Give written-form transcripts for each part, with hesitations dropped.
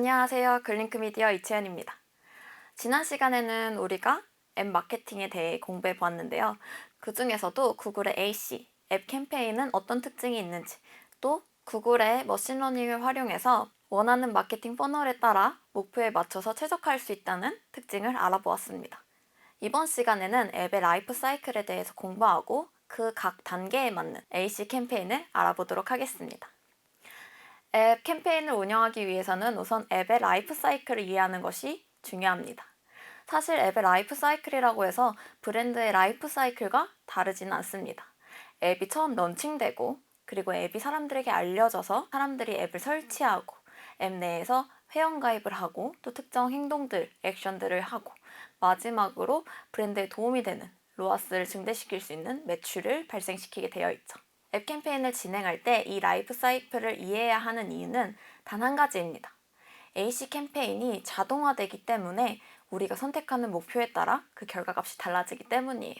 안녕하세요. 글링크 미디어 이채연입니다. 지난 시간에는 우리가 앱 마케팅에 대해 공부해 보았는데요. 그 중에서도 구글의 AC, 앱 캠페인은 어떤 특징이 있는지, 또 구글의 머신러닝을 활용해서 원하는 마케팅 퍼널에 따라 목표에 맞춰서 최적화할 수 있다는 특징을 알아보았습니다. 이번 시간에는 앱의 라이프 사이클에 대해서 공부하고 그 각 단계에 맞는 AC 캠페인을 알아보도록 하겠습니다. 앱 캠페인을 운영하기 위해서는 우선 앱의 라이프 사이클을 이해하는 것이 중요합니다. 사실 앱의 라이프 사이클이라고 해서 브랜드의 라이프 사이클과 다르지는 않습니다. 앱이 처음 런칭되고 그리고 앱이 사람들에게 알려져서 사람들이 앱을 설치하고 앱 내에서 회원가입을 하고 또 특정 행동들, 액션들을 하고 마지막으로 브랜드에 도움이 되는 로아스를 증대시킬 수 있는 매출을 발생시키게 되어 있죠. 앱 캠페인을 진행할 때 이 라이프 사이클을 이해해야 하는 이유는 단 한 가지입니다. AC 캠페인이 자동화되기 때문에 우리가 선택하는 목표에 따라 그 결과값이 달라지기 때문이에요.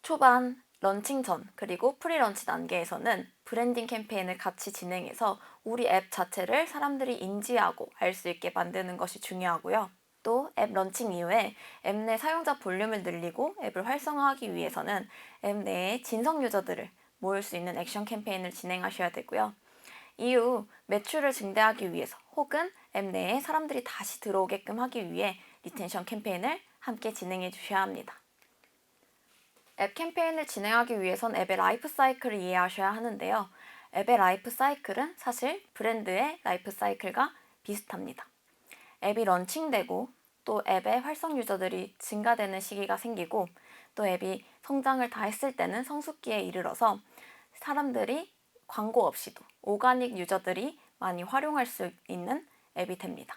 초반, 런칭 전, 그리고 프리런치 단계에서는 브랜딩 캠페인을 같이 진행해서 우리 앱 자체를 사람들이 인지하고 알 수 있게 만드는 것이 중요하고요. 또 앱 런칭 이후에 앱 내 사용자 볼륨을 늘리고 앱을 활성화하기 위해서는 앱 내에 진성 유저들을 모을 수 있는 액션 캠페인을 진행하셔야 되고요. 이후 매출을 증대하기 위해서 혹은 앱 내에 사람들이 다시 들어오게끔 하기 위해 리텐션 캠페인을 함께 진행해 주셔야 합니다. 앱 캠페인을 진행하기 위해선 앱의 라이프 사이클을 이해하셔야 하는데요. 앱의 라이프 사이클은 사실 브랜드의 라이프 사이클과 비슷합니다. 앱이 런칭되고 또 앱의 활성 유저들이 증가되는 시기가 생기고 또 앱이 성장을 다 했을 때는 성숙기에 이르러서 사람들이 광고 없이도 오가닉 유저들이 많이 활용할 수 있는 앱이 됩니다.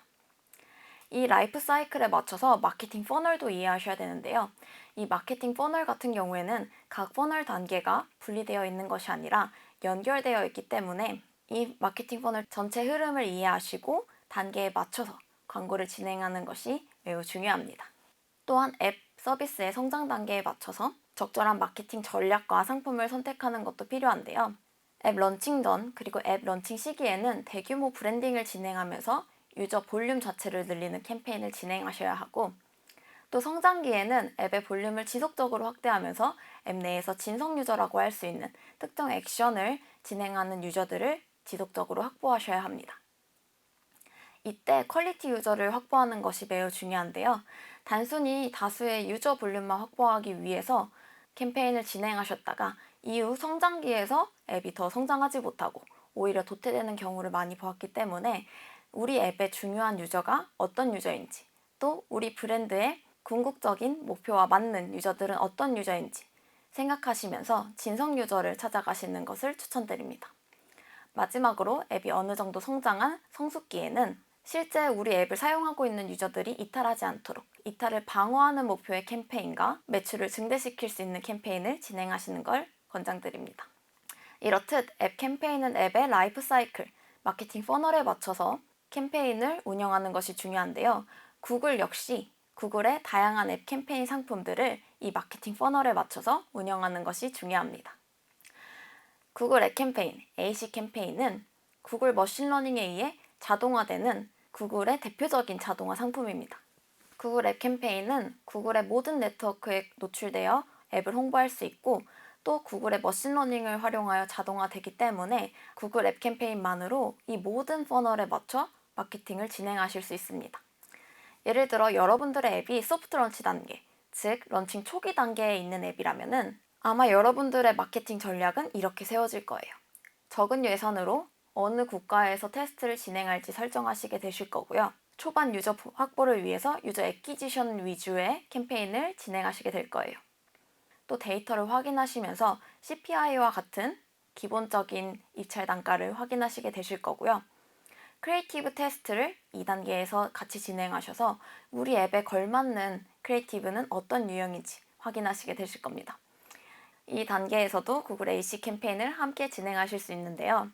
이 라이프 사이클에 맞춰서 마케팅 퍼널도 이해하셔야 되는데요. 이 마케팅 퍼널 같은 경우에는 각 퍼널 단계가 분리되어 있는 것이 아니라 연결되어 있기 때문에 이 마케팅 퍼널 전체 흐름을 이해하시고 단계에 맞춰서 광고를 진행하는 것이 매우 중요합니다. 또한 앱 서비스의 성장 단계에 맞춰서 적절한 마케팅 전략과 상품을 선택하는 것도 필요한데요. 앱 런칭 전 그리고 앱 런칭 시기에는 대규모 브랜딩을 진행하면서 유저 볼륨 자체를 늘리는 캠페인을 진행하셔야 하고 또 성장기에는 앱의 볼륨을 지속적으로 확대하면서 앱 내에서 진성 유저라고 할 수 있는 특정 액션을 진행하는 유저들을 지속적으로 확보하셔야 합니다. 이때 퀄리티 유저를 확보하는 것이 매우 중요한데요. 단순히 다수의 유저 볼륨만 확보하기 위해서 캠페인을 진행하셨다가 이후 성장기에서 앱이 더 성장하지 못하고 오히려 도태되는 경우를 많이 보았기 때문에 우리 앱의 중요한 유저가 어떤 유저인지 또 우리 브랜드의 궁극적인 목표와 맞는 유저들은 어떤 유저인지 생각하시면서 진성 유저를 찾아가시는 것을 추천드립니다. 마지막으로 앱이 어느 정도 성장한 성숙기에는 실제 우리 앱을 사용하고 있는 유저들이 이탈하지 않도록 이탈을 방어하는 목표의 캠페인과 매출을 증대시킬 수 있는 캠페인을 진행하시는 걸 권장드립니다. 이렇듯 앱 캠페인은 앱의 라이프 사이클, 마케팅 퍼널에 맞춰서 캠페인을 운영하는 것이 중요한데요. 구글 역시 구글의 다양한 앱 캠페인 상품들을 이 마케팅 퍼널에 맞춰서 운영하는 것이 중요합니다. 구글 앱 캠페인, AC 캠페인은 구글 머신러닝에 의해 자동화되는 구글의 대표적인 자동화 상품입니다. 구글 앱 캠페인은 구글의 모든 네트워크에 노출되어 앱을 홍보할 수 있고 또 구글의 머신러닝을 활용하여 자동화되기 때문에 구글 앱 캠페인만으로 이 모든 퍼널에 맞춰 마케팅을 진행하실 수 있습니다. 예를 들어 여러분들의 앱이 소프트 런치 단계, 즉 런칭 초기 단계에 있는 앱이라면은 아마 여러분들의 마케팅 전략은 이렇게 세워질 거예요. 적은 예산으로 어느 국가에서 테스트를 진행할지 설정하시게 되실 거고요. 초반 유저 확보를 위해서 유저 애퀴지션 위주의 캠페인을 진행하시게 될 거예요. 또 데이터를 확인하시면서 CPI와 같은 기본적인 입찰 단가를 확인하시게 되실 거고요. 크리에이티브 테스트를 2단계에서 같이 진행하셔서 우리 앱에 걸맞는 크리에이티브는 어떤 유형인지 확인하시게 되실 겁니다. 이 단계에서도 구글 AC 캠페인을 함께 진행하실 수 있는데요.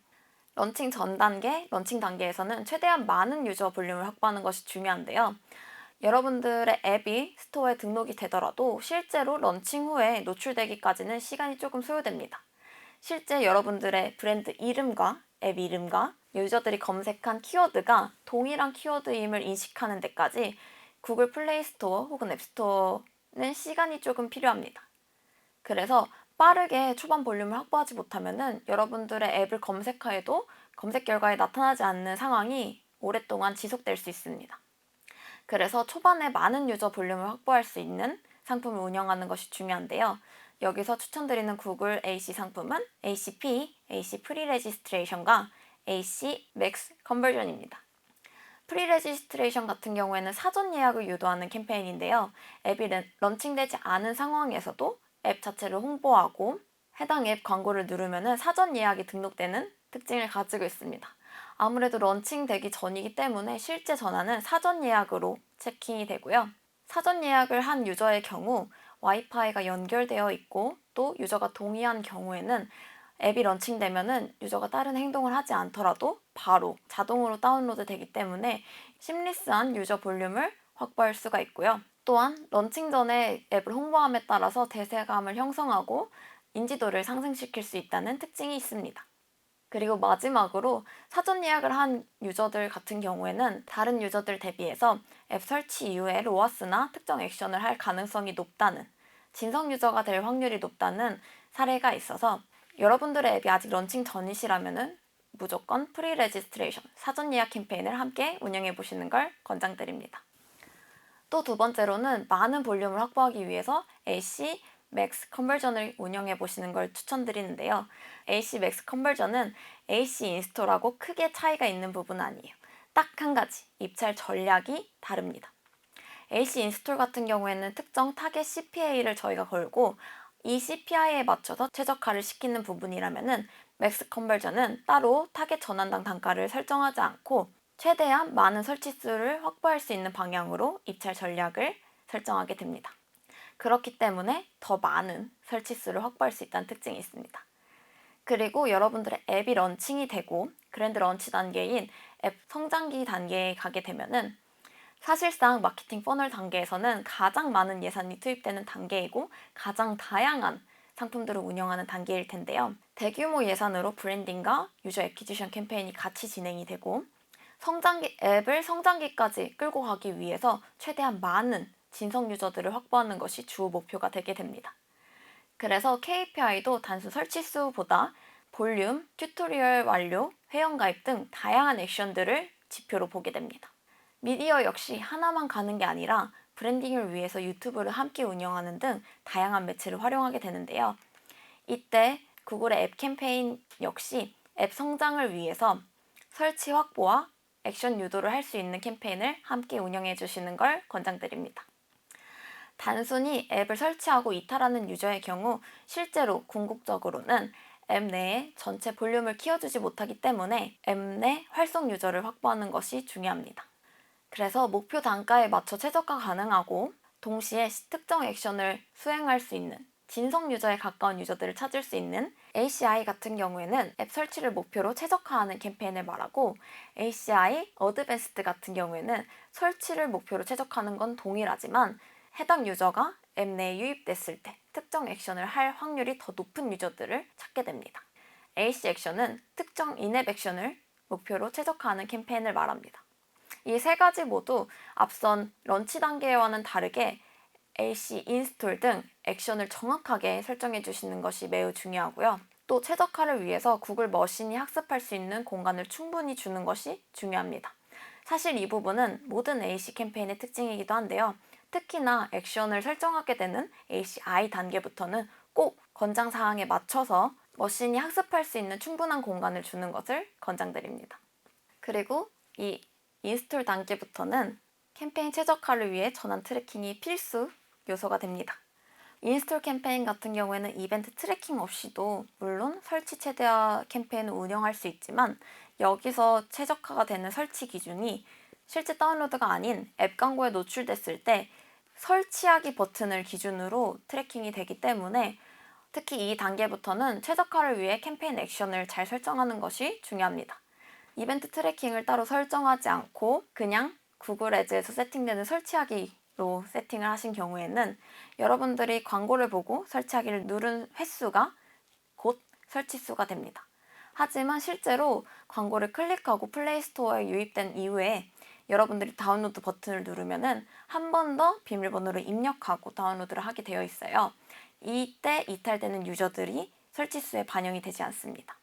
런칭 전 단계, 런칭 단계에서는 최대한 많은 유저 볼륨을 확보하는 것이 중요한데요. 여러분들의 앱이 스토어에 등록이 되더라도 실제로 런칭 후에 노출되기까지는 시간이 조금 소요됩니다. 실제 여러분들의 브랜드 이름과 앱 이름과 유저들이 검색한 키워드가 동일한 키워드임을 인식하는 데까지 구글 플레이 스토어 혹은 앱스토어는 시간이 조금 필요합니다. 그래서 빠르게 초반 볼륨을 확보하지 못하면 여러분들의 앱을 검색해도 검색 결과에 나타나지 않는 상황이 오랫동안 지속될 수 있습니다. 그래서 초반에 많은 유저 볼륨을 확보할 수 있는 상품을 운영하는 것이 중요한데요. 여기서 추천드리는 구글 AC 상품은 ACP, AC 프리 레지스트레이션과 AC 맥스 컨버전입니다. 프리 레지스트레이션 같은 경우에는 사전 예약을 유도하는 캠페인인데요. 앱이 런칭되지 않은 상황에서도 앱 자체를 홍보하고 해당 앱 광고를 누르면 사전 예약이 등록되는 특징을 가지고 있습니다. 아무래도 런칭되기 전이기 때문에 실제 전화는 사전 예약으로 체킹이 되고요. 사전 예약을 한 유저의 경우 와이파이가 연결되어 있고 또 유저가 동의한 경우에는 앱이 런칭되면은 유저가 다른 행동을 하지 않더라도 바로 자동으로 다운로드 되기 때문에 심리스한 유저 볼륨을 확보할 수가 있고요. 또한 런칭 전에 앱을 홍보함에 따라서 대세감을 형성하고 인지도를 상승시킬 수 있다는 특징이 있습니다. 그리고 마지막으로 사전 예약을 한 유저들 같은 경우에는 다른 유저들 대비해서 앱 설치 이후에 로아스나 특정 액션을 할 가능성이 높다는, 진성 유저가 될 확률이 높다는 사례가 있어서 여러분들의 앱이 아직 런칭 전이시라면 무조건 프리 레지스트레이션, 사전 예약 캠페인을 함께 운영해 보시는 걸 권장드립니다. 또 두 번째로는 많은 볼륨을 확보하기 위해서 AC 맥스 컨버전을 운영해 보시는 걸 추천드리는데요. AC 맥스 컨버전은 AC 인스톨하고 크게 차이가 있는 부분은 아니에요. 딱 한 가지, 입찰 전략이 다릅니다. AC 인스톨 같은 경우에는 특정 타겟 CPA를 저희가 걸고 이 CPI에 맞춰서 최적화를 시키는 부분이라면은 맥스 컨버전은 따로 타겟 전환당 단가를 설정하지 않고 최대한 많은 설치 수를 확보할 수 있는 방향으로 입찰 전략을 설정하게 됩니다. 그렇기 때문에 더 많은 설치 수를 확보할 수 있다는 특징이 있습니다. 그리고 여러분들의 앱이 런칭이 되고 그랜드 런치 단계인 앱 성장기 단계에 가게 되면은 사실상 마케팅 퍼널 단계에서는 가장 많은 예산이 투입되는 단계이고 가장 다양한 상품들을 운영하는 단계일 텐데요. 대규모 예산으로 브랜딩과 유저 애퀴지션 캠페인이 같이 진행이 되고 앱을 성장기까지 끌고 가기 위해서 최대한 많은 진성 유저들을 확보하는 것이 주 목표가 되게 됩니다. 그래서 KPI도 단순 설치 수보다 볼륨, 튜토리얼 완료, 회원가입 등 다양한 액션들을 지표로 보게 됩니다. 미디어 역시 하나만 가는 게 아니라 브랜딩을 위해서 유튜브를 함께 운영하는 등 다양한 매체를 활용하게 되는데요. 이때 구글의 앱 캠페인 역시 앱 성장을 위해서 설치 확보와 액션 유도를 할 수 있는 캠페인을 함께 운영해 주시는 걸 권장드립니다. 단순히 앱을 설치하고 이탈하는 유저의 경우 실제로 궁극적으로는 앱 내에 전체 볼륨을 키워주지 못하기 때문에 앱 내 활성 유저를 확보하는 것이 중요합니다. 그래서 목표 단가에 맞춰 최적화 가능하고 동시에 특정 액션을 수행할 수 있는 진성 유저에 가까운 유저들을 찾을 수 있는 ACI 같은 경우에는 앱 설치를 목표로 최적화하는 캠페인을 말하고 ACI 어드밴스드 같은 경우에는 설치를 목표로 최적화하는 건 동일하지만 해당 유저가 앱 내에 유입됐을 때 특정 액션을 할 확률이 더 높은 유저들을 찾게 됩니다. AC 액션은 특정 인앱 액션을 목표로 최적화하는 캠페인을 말합니다. 이 세 가지 모두 앞선 런치 단계와는 다르게 AC 인스톨 등 액션을 정확하게 설정해 주시는 것이 매우 중요하고요. 또 최적화를 위해서 구글 머신이 학습할 수 있는 공간을 충분히 주는 것이 중요합니다. 사실 이 부분은 모든 AC 캠페인의 특징이기도 한데요. 특히나 액션을 설정하게 되는 ACI 단계부터는 꼭 권장 사항에 맞춰서 머신이 학습할 수 있는 충분한 공간을 주는 것을 권장드립니다. 그리고 이 인스톨 단계부터는 캠페인 최적화를 위해 전환 트래킹이 필수 요소가 됩니다. 인스톨 캠페인 같은 경우에는 이벤트 트래킹 없이도 물론 설치 최대화 캠페인을 운영할 수 있지만 여기서 최적화가 되는 설치 기준이 실제 다운로드가 아닌 앱 광고에 노출됐을 때 설치하기 버튼을 기준으로 트래킹이 되기 때문에 특히 이 단계부터는 최적화를 위해 캠페인 액션을 잘 설정하는 것이 중요합니다. 이벤트 트래킹을 따로 설정하지 않고 그냥 구글 애즈에서 세팅되는 설치하기로 세팅을 하신 경우에는 여러분들이 광고를 보고 설치하기를 누른 횟수가 곧 설치 수가 됩니다. 하지만 실제로 광고를 클릭하고 플레이스토어에 유입된 이후에 여러분들이 다운로드 버튼을 누르면은 한 번 더 비밀번호를 입력하고 다운로드를 하게 되어 있어요. 이때 이탈되는 유저들이 설치수에 반영이 되지 않습니다.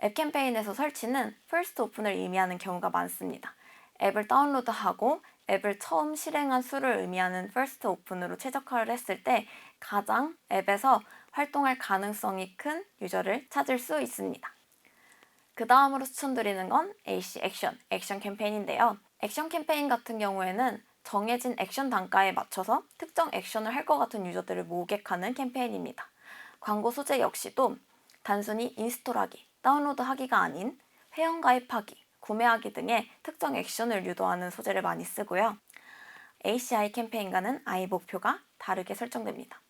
앱 캠페인에서 설치는 first open을 의미하는 경우가 많습니다. 앱을 다운로드하고 앱을 처음 실행한 수를 의미하는 first open으로 최적화를 했을 때 가장 앱에서 활동할 가능성이 큰 유저를 찾을 수 있습니다. 그 다음으로 추천드리는 건 AC 액션 캠페인인데요. 액션 캠페인 같은 경우에는 정해진 액션 단가에 맞춰서 특정 액션을 할 것 같은 유저들을 모객하는 캠페인입니다. 광고 소재 역시도 단순히 인스톨하기, 다운로드하기가 아닌 회원가입하기, 구매하기 등의 특정 액션을 유도하는 소재를 많이 쓰고요. ACI 캠페인과는 아예 목표가 다르게 설정됩니다.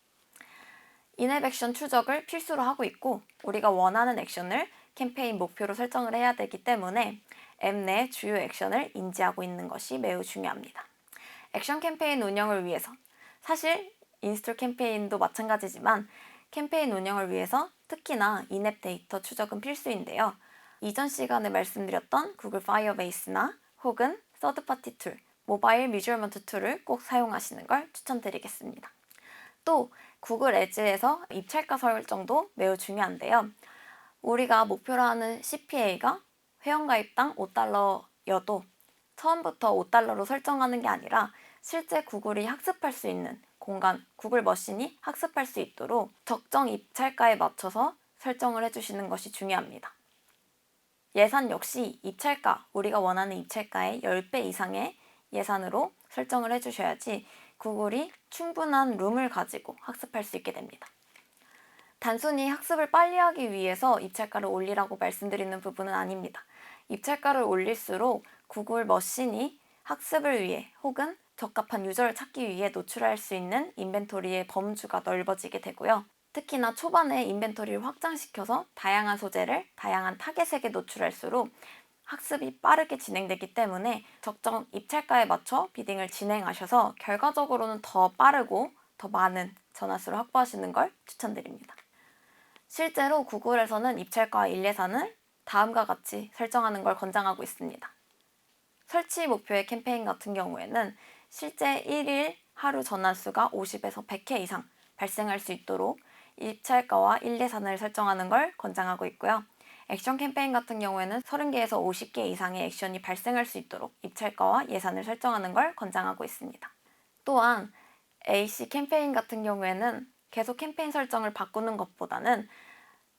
인앱 액션 추적을 필수로 하고 있고 우리가 원하는 액션을 캠페인 목표로 설정을 해야 되기 때문에 앱 내 주요 액션을 인지하고 있는 것이 매우 중요합니다. 액션 캠페인 운영을 위해서 사실 인스톨 캠페인도 마찬가지지만 캠페인 운영을 위해서 특히나 인앱 데이터 추적은 필수인데요. 이전 시간에 말씀드렸던 구글 파이어베이스나 혹은 서드파티 툴, 모바일 미저먼트 툴을 꼭 사용하시는 걸 추천드리겠습니다. 또 구글 애즈에서 입찰가 설정도 매우 중요한데요. 우리가 목표로 하는 CPA가 회원가입당 $5여도 처음부터 $5로 설정하는 게 아니라 실제 구글이 학습할 수 있는 공간, 구글 머신이 학습할 수 있도록 적정 입찰가에 맞춰서 설정을 해주시는 것이 중요합니다. 예산 역시 입찰가, 우리가 원하는 입찰가의 10배 이상의 예산으로 설정을 해주셔야지 구글이 충분한 룸을 가지고 학습할 수 있게 됩니다. 단순히 학습을 빨리 하기 위해서 입찰가를 올리라고 말씀드리는 부분은 아닙니다. 입찰가를 올릴수록 구글 머신이 학습을 위해 혹은 적합한 유저를 찾기 위해 노출할 수 있는 인벤토리의 범주가 넓어지게 되고요. 특히나 초반에 인벤토리를 확장시켜서 다양한 소재를 다양한 타겟에게 노출할수록 학습이 빠르게 진행되기 때문에 적정 입찰가에 맞춰 비딩을 진행하셔서 결과적으로는 더 빠르고 더 많은 전화수를 확보하시는 걸 추천드립니다. 실제로 구글에서는 입찰가 일례산을 다음과 같이 설정하는 걸 권장하고 있습니다. 설치 목표의 캠페인 같은 경우에는 실제 1일 하루 전화수가 50에서 100회 이상 발생할 수 있도록 입찰가와 일례산을 설정하는 걸 권장하고 있고요. 액션 캠페인 같은 경우에는 30개에서 50개 이상의 액션이 발생할 수 있도록 입찰가와 예산을 설정하는 걸 권장하고 있습니다. 또한 AC 캠페인 같은 경우에는 계속 캠페인 설정을 바꾸는 것보다는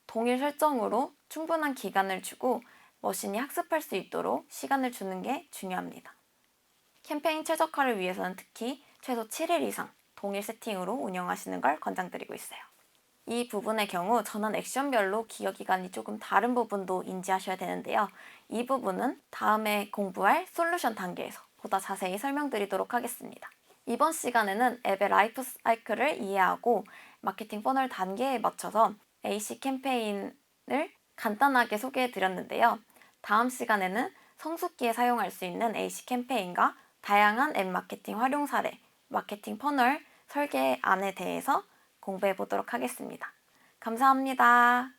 동일 설정으로 충분한 기간을 주고 머신이 학습할 수 있도록 시간을 주는 게 중요합니다. 캠페인 최적화를 위해서는 특히 최소 7일 이상 동일 세팅으로 운영하시는 걸 권장드리고 있어요. 이 부분의 경우 전환 액션별로 기여기간이 조금 다른 부분도 인지하셔야 되는데요. 이 부분은 다음에 공부할 솔루션 단계에서 보다 자세히 설명드리도록 하겠습니다. 이번 시간에는 앱의 라이프 사이클을 이해하고 마케팅 퍼널 단계에 맞춰서 AC 캠페인을 간단하게 소개해 드렸는데요. 다음 시간에는 성숙기에 사용할 수 있는 AC 캠페인과 다양한 앱 마케팅 활용 사례, 마케팅 퍼널 설계안에 대해서 공부해 보도록 하겠습니다. 감사합니다.